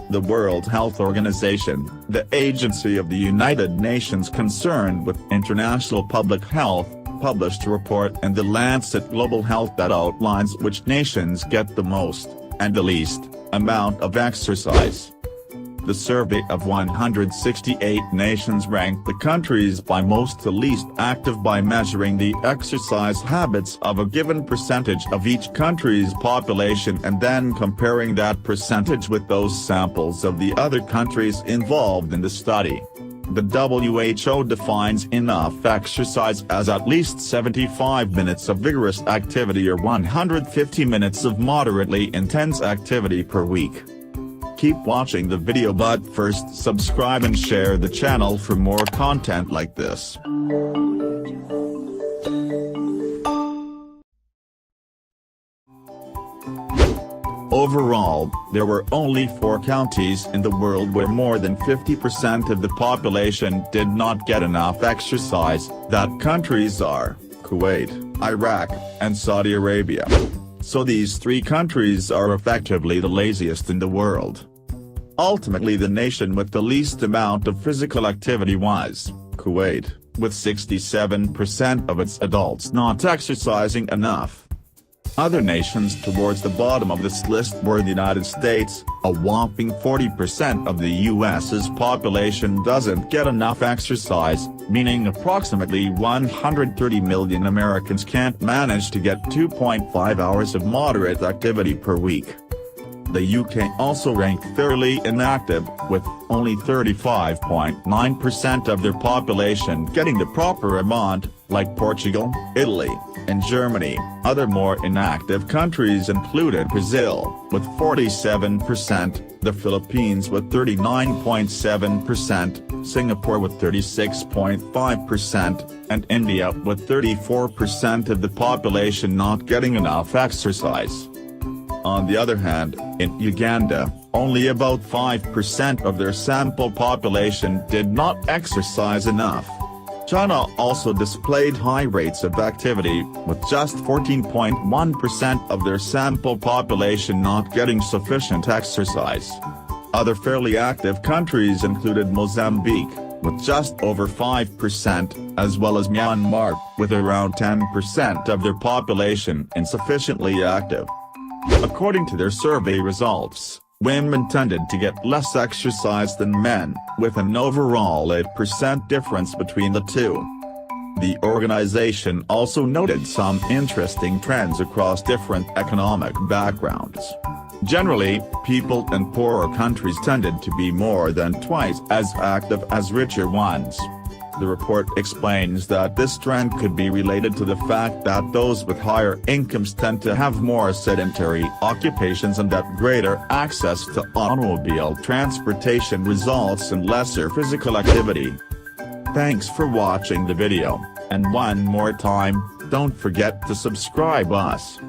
The World Health Organization, the agency of the United Nations concerned with international public health, published a report in The Lancet Global Health that outlines which nations get the most, and the least, amount of exercise. The survey of 168 nations ranked the countries by most to least active by measuring the exercise habits of a given percentage of each country's population and then comparing that percentage with those samples of the other countries involved in the study. The WHO defines enough exercise as at least 75 minutes of vigorous activity or 150 minutes of moderately intense activity per week. Keep watching the video, but first subscribe and share the channel for more content like this. Overall, there were only 4 counties in the world where more than 50% of the population did not get enough exercise. That countries are Kuwait, Iraq, and Saudi Arabia. So these 3 countries are effectively the laziest in the world. Ultimately, the nation with the least amount of physical activity was Kuwait, with 67% of its adults not exercising enough. Other nations towards the bottom of this list were the United States. A whopping 40% of the US's population doesn't get enough exercise, meaning approximately 130 million Americans can't manage to get 2.5 hours of moderate activity per week. The UK also ranked fairly inactive, with only 35.9% of their population getting the proper amount, like Portugal, Italy, and Germany. Other more inactive countries included Brazil, with 47%, the Philippines with 39.7%, Singapore with 36.5%, and India with 34% of the population not getting enough exercise. On the other hand, in Uganda, only about 5% of their sample population did not exercise enough. China also displayed high rates of activity, with just 14.1% of their sample population not getting sufficient exercise. Other fairly active countries included Mozambique, with just over 5%, as well as Myanmar, with around 10% of their population insufficiently active. According to their survey results, women tended to get less exercise than men, with an overall 8% difference between the two. The organization also noted some interesting trends across different economic backgrounds. Generally, people in poorer countries tended to be more than twice as active as richer ones. The report explains that this trend could be related to the fact that those with higher incomes tend to have more sedentary occupations and that greater access to automobile transportation results in lesser physical activity. Thanks for watching the video, and one more time, don't forget to subscribe us.